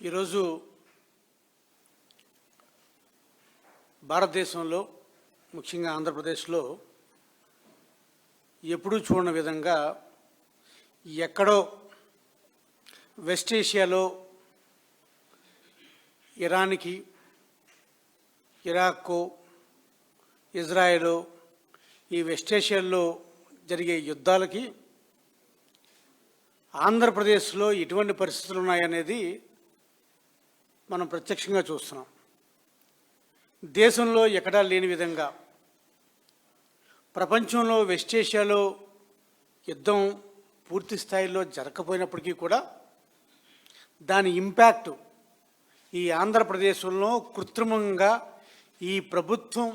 ఈరోజు భారతదేశంలో ముఖ్యంగా ఆంధ్రప్రదేశ్లో ఎప్పుడూ చూడని విధంగా ఎక్కడో వెస్ట్ ఏషియాలో ఇరాన్కి, ఇరాక్కు, ఇజ్రాయెల్ ఈ వెస్ట్ ఏషియాలో జరిగే యుద్ధాలకి ఆంధ్రప్రదేశ్లో ఎటువంటి పరిస్థితులు ఉన్నాయనేది మనం ప్రత్యక్షంగా చూస్తున్నాం. దేశంలో ఎక్కడా లేని విధంగా ప్రపంచంలో వెస్ట్ ఏషియాలో యుద్ధం పూర్తి స్థాయిలో జరగకపోయినప్పటికీ కూడా దాని ఇంపాక్ట్ ఈ ఆంధ్రప్రదేశ్లో కృత్రిమంగా ఈ ప్రభుత్వం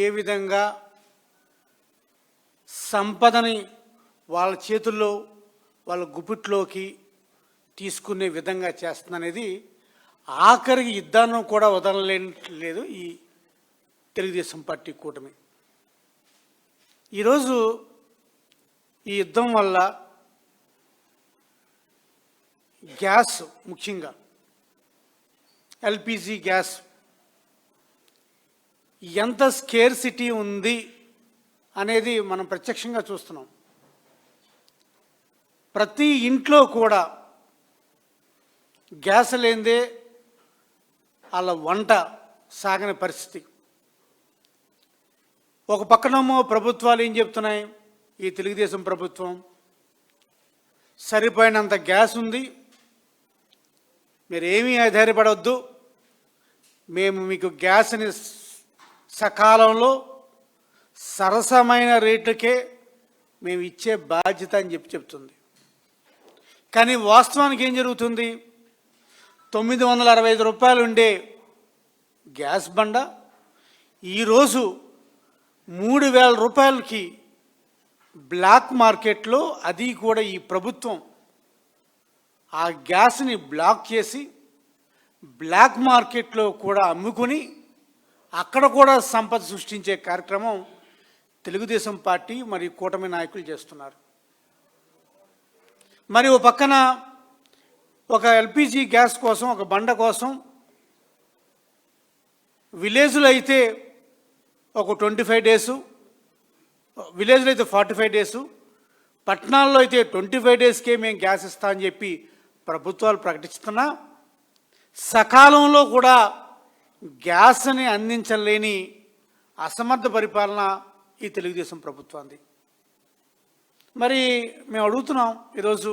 ఏ విధంగా సంపదని వాళ్ళ చేతుల్లో వాళ్ళ గుప్పిట్లోకి తీసుకునే విధంగా చేస్తుందనేది ఆఖరికి యుద్ధాన్ని కూడా వదలలేదు ఈ తెలుగుదేశం పార్టీ కూటమి. ఈరోజు ఈ యుద్ధం వల్ల గ్యాస్, ముఖ్యంగా ఎల్పిజి గ్యాస్ ఎంత స్కేర్సిటీ ఉంది అనేది మనం ప్రత్యక్షంగా చూస్తున్నాం. ప్రతి ఇంట్లో కూడా గ్యాస్ లేనిదే అలా వంట సాగని పరిస్థితి. ఒక పక్కనేమో ప్రభుత్వాలు ఏం చెప్తున్నాయి, ఈ తెలుగుదేశం ప్రభుత్వం సరిపోయినంత గ్యాస్ ఉంది, మీరేమీ ఆధారపడవద్దు, మేము మీకు గ్యాస్ని సకాలంలో సరసమైన రేట్లకే మేము ఇచ్చే బాధ్యత అని చెప్తుంది. కానీ వాస్తవానికి ఏం జరుగుతుంది? 965 రూపాయలు ఉండే గ్యాస్ బండ ఈరోజు 3000 రూపాయలకి బ్లాక్ మార్కెట్లో, అది కూడా ఈ ప్రభుత్వం ఆ గ్యాస్ని బ్లాక్ చేసి బ్లాక్ మార్కెట్లో కూడా అమ్ముకుని అక్కడ కూడా సంపద సృష్టించే కార్యక్రమం తెలుగుదేశం పార్టీ మరి కూటమి నాయకులు చేస్తున్నారు. మరి ఓ పక్కన ఒక ఎల్పిజి గ్యాస్ కోసం, ఒక బండ కోసం విలేజ్లో అయితే ఒక 25 డేసు, విలేజ్లో అయితే 45 డేసు, పట్టణాల్లో అయితే 25 డేస్కే మేము గ్యాస్ ఇస్తామని చెప్పి ప్రభుత్వాలు ప్రకటిస్తున్నా సకాలంలో కూడా గ్యాస్ని అందించలేని అసమర్థ పరిపాలన ఈ తెలుగుదేశం ప్రభుత్వాన్ని. మరి మేము అడుగుతున్నాం ఈరోజు,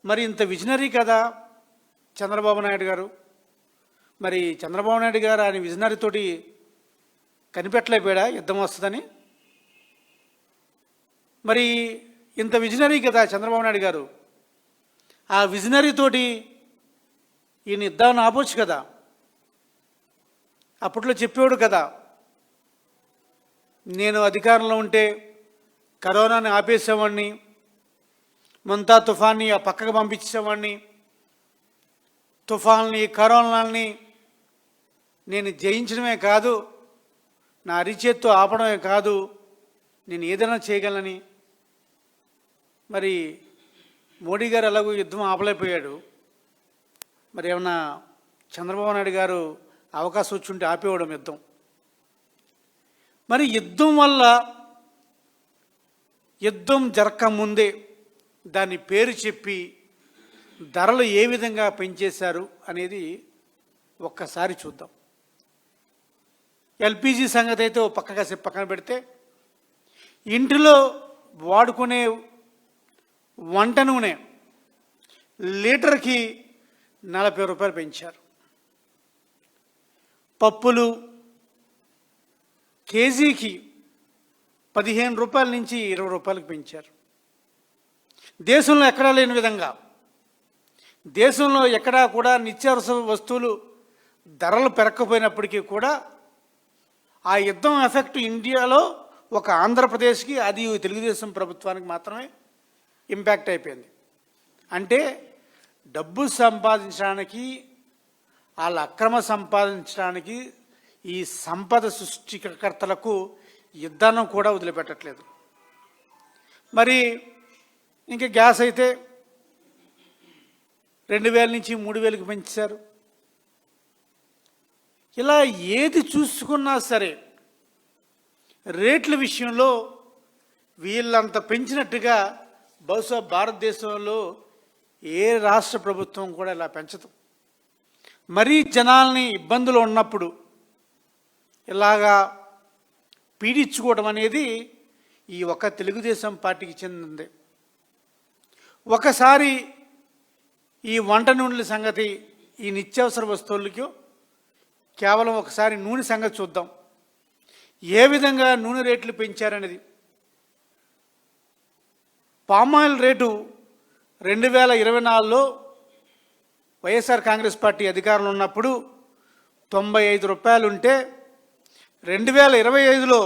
మరి ఇంత విజనరీ కదా చంద్రబాబు నాయుడు గారు, మరి చంద్రబాబు నాయుడు గారు ఆయన విజనరీతోటి కనిపెట్టలేకపోయాడా యుద్ధం వస్తుందని? మరి ఇంత విజనరీ కదా చంద్రబాబు నాయుడు గారు, ఆ విజనరీతోటి ఈయన యుద్ధాన్ని ఆపొచ్చు కదా. అప్పట్లో చెప్పేవాడు కదా, నేను అధికారంలో ఉంటే కరోనాని ఆపేసేవాడిని, ముంతా తుఫాన్ని ఆ పక్కకు పంపించేవాడిని, తుఫాన్ని కరోనాని నేను జయించడమే కాదు, నా అరిచేత్తో ఆపడమే కాదు, నేను ఏదైనా చేయగలనని. మరి మోడీ గారు ఎలాగో యుద్ధం ఆపలేకపోయాడు, మరి ఏమన్నా చంద్రబాబు నాయుడు గారు అవకాశం వచ్చుంటే ఆపేవాడు యుద్ధం. మరి యుద్ధం వల్ల, యుద్ధం జరగకముందే దాని పేరు చెప్పి ధరలు ఏ విధంగా పెంచేశారు అనేది ఒక్కసారి చూద్దాం. ఎల్పిజి సంగతి అయితే ఓ పక్కన పెడితే, ఇంటిలో వాడుకునే వంట నూనె లీటర్కి 40 రూపాయలు పెంచారు. పప్పులు కేజీకి 15 రూపాయల నుంచి 20 రూపాయలకు పెంచారు. దేశంలో ఎక్కడా లేని విధంగా, దేశంలో ఎక్కడా కూడా నిత్యావసర వస్తువులు ధరలు పెరగకపోయినప్పటికీ కూడా ఆ యుద్ధం ఎఫెక్ట్ ఇండియాలో ఒక ఆంధ్రప్రదేశ్కి, అది తెలుగుదేశం ప్రభుత్వానికి మాత్రమే ఇంపాక్ట్ అయిపోయింది. అంటే డబ్బు సంపాదించడానికి, వాళ్ళ అక్రమ సంపాదించడానికి ఈ సంపద సృష్టికర్తలకు యుద్ధాన్ని కూడా వదిలిపెట్టట్లేదు. మరి ఇంకా గ్యాస్ అయితే 2,000 నుంచి 3,000కి పెంచారు. ఇలా ఏది చూసుకున్నా సరే రేట్ల విషయంలో వీళ్ళంత పెంచినట్టుగా బహుశా భారతదేశంలో ఏ రాష్ట్ర ప్రభుత్వం కూడా ఇలా పెంచదు. మరీ జనాల్ని ఇబ్బందులు ఉన్నప్పుడు ఇలాగా పీడించుకోవడం అనేది ఈ ఒక్క తెలుగుదేశం పార్టీకి చెందింది. ఒకసారి ఈ వంట నూనెల సంగతి, ఈ నిత్యావసర వస్తువులకి కేవలం ఒకసారి నూనె సంగతి చూద్దాం. ఏ విధంగా నూనె రేట్లు పెంచారనేది. పామాయిల్ రేటు 2024లో వైఎస్ఆర్ కాంగ్రెస్ పార్టీ అధికారంలో ఉన్నప్పుడు 95 రూపాయలు ఉంటే 2025లో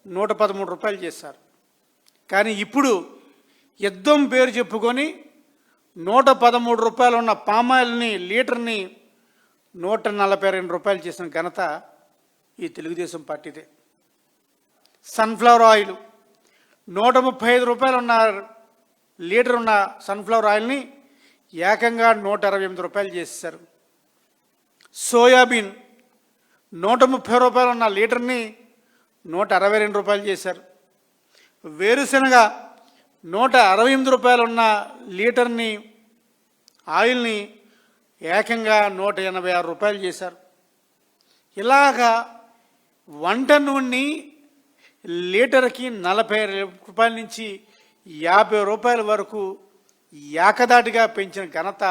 113 రూపాయలు చేశారు. కానీ ఇప్పుడు యుద్ధం పేరు చెప్పుకొని 113 రూపాయలు ఉన్న పామాయిల్ని లీటర్ని 142 రూపాయలు చేసిన ఘనత ఈ తెలుగుదేశం పార్టీదే. సన్ఫ్లవర్ ఆయిల్ 135 రూపాయలు ఉన్న లీటర్ ఉన్న సన్ఫ్లవర్ ఆయిల్ని ఏకంగా 128 రూపాయలు చేసేసారు. సోయాబీన్ 130 రూపాయలు ఉన్న లీటర్ని 162 రూపాయలు చేశారు. వేరుశనగ 168 రూపాయలు ఉన్న లీటర్ని ఆయిల్ని ఏకంగా 186 రూపాయలు చేశారు. ఇలాగా వంట నూనె లీటర్కి 40 రూపాయల నుంచి 50 రూపాయల వరకు ఏకదాటిగా పెంచిన ఘనత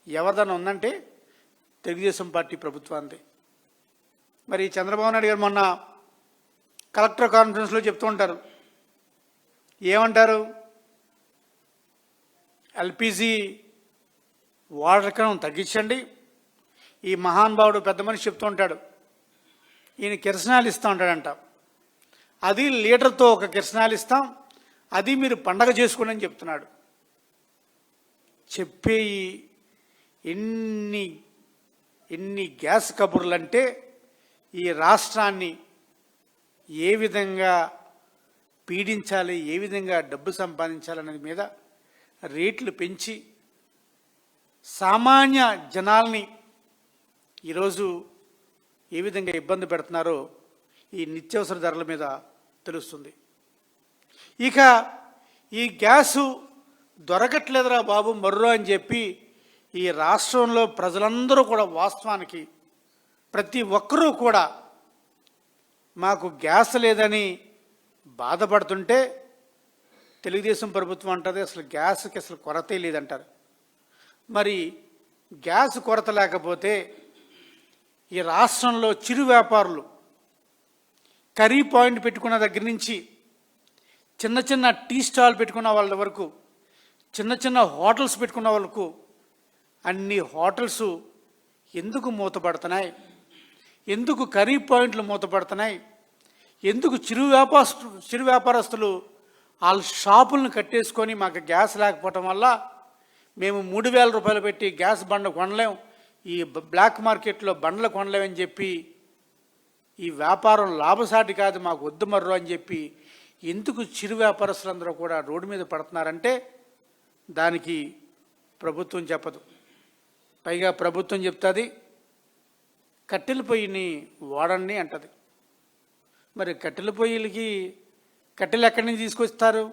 ఎవరిదైనా ఉందంటే తెలుగుదేశం పార్టీ ప్రభుత్వానికి. మరి చంద్రబాబు నాయుడు గారు మొన్న కలెక్టర్ కాన్ఫరెన్స్లో చెప్తూ ఉంటారు. ఏమంటారు? ఎల్పిజి వాడకం తగ్గించండి. ఈ మహానుభావుడు పెద్ద మనిషి చెప్తూ ఉంటాడు, ఈయన కిరసనాలు ఇస్తూ ఉంటాడంట. అది లీటర్తో ఒక కిరసనాలు ఇస్తాం, అది మీరు పండగ చేసుకోండి అని చెప్తున్నాడు. చెప్పే ఎన్ని గ్యాస్ కబుర్లు అంటే ఈ రాష్ట్రాన్ని ఏ విధంగా పీడించాలి, ఏ విధంగా డబ్బు సంపాదించాలనేది మీద రేట్లు పెంచి సామాన్య జనాల్ని ఈరోజు ఏ విధంగా ఇబ్బంది పెడుతున్నారో ఈ నిత్యావసర ధరల మీద తెలుస్తుంది. ఇక ఈ గ్యాసు దొరకట్లేదురా బాబు మర్రో అని చెప్పి ఈ రాష్ట్రంలో ప్రజలందరూ కూడా వాస్తవానికి ప్రతి ఒక్కరూ కూడా మాకు గ్యాస్ లేదని బాధపడుతుంటే తెలుగుదేశం ప్రభుత్వం అంటుంది అసలు గ్యాస్కి అసలు కొరతే లేదంటారు. మరి గ్యాస్ కొరత లేకపోతే ఈ రాష్ట్రంలో చిరు వ్యాపారులు కర్రీ పాయింట్ పెట్టుకున్న దగ్గర నుంచి చిన్న చిన్న టీ స్టాల్ పెట్టుకున్న వాళ్ళ వరకు, చిన్న చిన్న హోటల్స్ పెట్టుకున్న వాళ్ళకు అన్ని హోటల్స్ ఎందుకు మూతపడుతున్నాయి? ఎందుకు కర్రీ పాయింట్లు మూతపడుతున్నాయి? ఎందుకు చిరు వ్యాపారస్తులు వాళ్ళ షాపులను కట్టేసుకొని మాకు గ్యాస్ లేకపోవటం వల్ల మేము 3,000 రూపాయలు పెట్టి గ్యాస్ బండ కొనలేం, ఈ బ్లాక్ మార్కెట్లో బండ్లు కొనలేమని చెప్పి ఈ వ్యాపారం లాభసాటి కాదు మాకు వద్దు మర్రో అని చెప్పి ఎందుకు చిరు వ్యాపారస్తులందరూ కూడా రోడ్డు మీద పడుతున్నారంటే దానికి ప్రభుత్వం చెప్పదు. పైగా ప్రభుత్వం చెప్తుంది కట్టెల పొయ్యిని వాడండి అంటది. మరి కట్టెల పొయ్యిలకి కట్టెలు ఎక్కడి నుంచి తీసుకొస్తారు?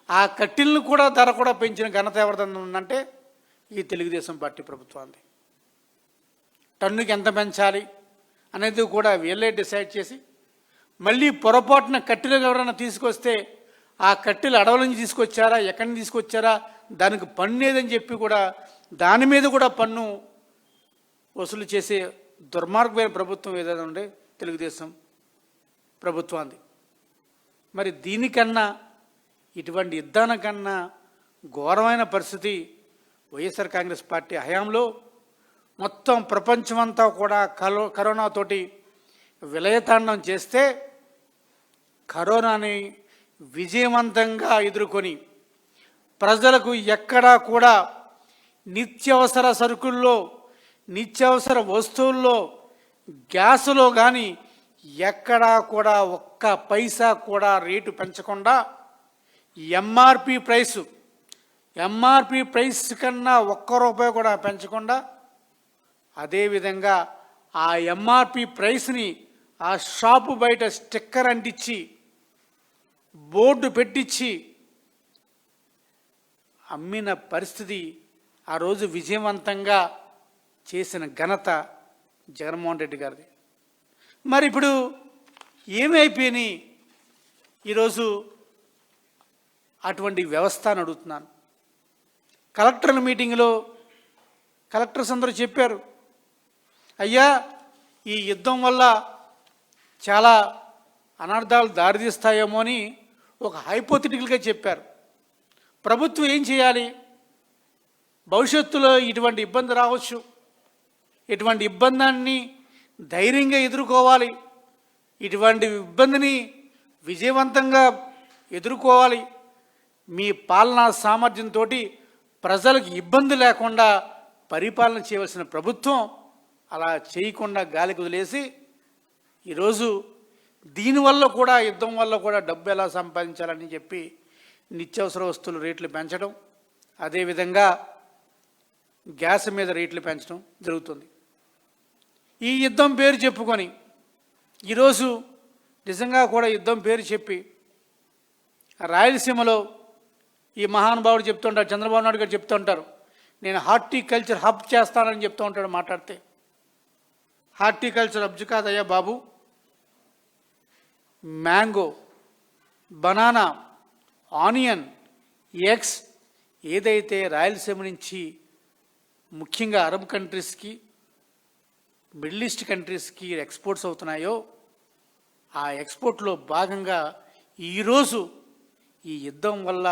ఆ కట్టెలను కూడా ధర కూడా పెంచిన ఘనత ఎవరిదన్నా ఉందంటే ఈ తెలుగుదేశం పార్టీ ప్రభుత్వాన్ని. టన్నుకి ఎంత పెంచాలి అనేది కూడా వీళ్ళే డిసైడ్ చేసి మళ్ళీ పొరపాటున కట్టెలు ఎవరైనా తీసుకొస్తే ఆ కట్టెలు అడవుల నుంచి తీసుకొచ్చారా, ఎక్కడి నుంచి తీసుకొచ్చారా, దానికి పన్ను ఏదని చెప్పి కూడా దాని మీద కూడా పన్ను వసూలు చేసే దుర్మార్గమైన ప్రభుత్వం ఏదైనా ఉండే తెలుగుదేశం ప్రభుత్వాన్ని. మరి దీనికన్నా ఇటువంటి యుద్ధానికన్నా ఘోరమైన పరిస్థితి వైఎస్ఆర్ కాంగ్రెస్ పార్టీ హయాంలో మొత్తం ప్రపంచమంతా కూడా కరోనాతోటి విలయతాండం చేస్తే కరోనాని విజయవంతంగా ఎదుర్కొని ప్రజలకు ఎక్కడా కూడా నిత్యావసర సరుకుల్లో, నిత్యావసర వస్తువుల్లో, గ్యాసులో కానీ ఎక్కడా కూడా ఒక్క పైసా కూడా రేటు పెంచకుండా ఎంఆర్పి ప్రైసు ఎంఆర్పి ప్రైస్ కన్నా ₹1 కూడా పెంచకుండా అదేవిధంగా ఆ ఎంఆర్పి ప్రైస్ని ఆ షాపు బయట స్టిక్కర్ అంటించి బోర్డు పెట్టించి అమ్మిన పరిస్థితి ఆ రోజు విజయవంతంగా చేసిన ఘనత జగన్మోహన్ రెడ్డి గారిది. మరి ఇప్పుడు ఏమైపోయినాయి ఈరోజు అటువంటి వ్యవస్థ అని అడుగుతున్నాను. కలెక్టర్ల మీటింగ్లో కలెక్టర్స్ అందరూ చెప్పారు, అయ్యా ఈ యుద్ధం వల్ల చాలా అనర్థాలు దారితీస్తాయేమో అని ఒక హైపోథెటికల్గా చెప్పారు. ప్రభుత్వం ఏం చేయాలి? భవిష్యత్తులో ఇటువంటి ఇబ్బంది రావచ్చు, ఇటువంటి ఇబ్బందాన్ని ధైర్యంగా ఎదుర్కోవాలి, ఇటువంటి ఇబ్బందిని విజయవంతంగా ఎదుర్కోవాలి. మీ పాలనా సామర్థ్యంతో ప్రజలకు ఇబ్బంది లేకుండా పరిపాలన చేయవలసిన ప్రభుత్వం అలా చేయకుండా గాలికి వదిలేసి ఈరోజు దీనివల్ల కూడా యుద్ధం వల్ల కూడా డబ్బు ఎలా సంపాదించాలని చెప్పి నిత్యావసర వస్తువుల రేట్లు పెంచడం, అదేవిధంగా గ్యాస్ మీద రేట్లు పెంచడం జరుగుతుంది. ఈ యుద్ధం పేరు చెప్పుకొని ఈరోజు నిజంగా కూడా యుద్ధం పేరు చెప్పి రాయలసీమలో ఈ మహానుభావుడు చెప్తుంటారు, చంద్రబాబు నాయుడు గారు చెప్తూ ఉంటారు, నేను హార్టికల్చర్ హబ్ చేస్తానని చెప్తూ ఉంటాడు. మాట్లాడితే హార్టికల్చర్ హబ్ కాదయ్యా బాబు, మ్యాంగో, బనానా, ఆనియన్, ఎగ్స్ ఏదైతే రాయలసీమ నుంచి ముఖ్యంగా అరబ్ కంట్రీస్కి, మిడిల్ ఈస్ట్ కంట్రీస్కి ఎక్స్పోర్ట్స్ అవుతున్నాయో ఆ ఎక్స్పోర్ట్లో భాగంగా ఈరోజు ఈ యుద్ధం వల్ల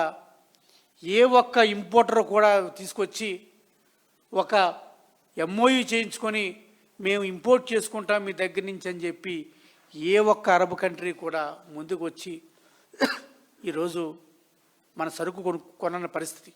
ఏ ఒక్క ఇంపోర్టర్ కూడా తీసుకొచ్చి ఒక ఎంఓయూ చేయించుకొని మేము ఇంపోర్ట్ చేసుకుంటాం మీ దగ్గర నుంచి అని చెప్పి ఏ ఒక్క అరబ్ కంట్రీ కూడా ముందుకు వచ్చి ఈరోజు మన సరుకు కొనన్న పరిస్థితి.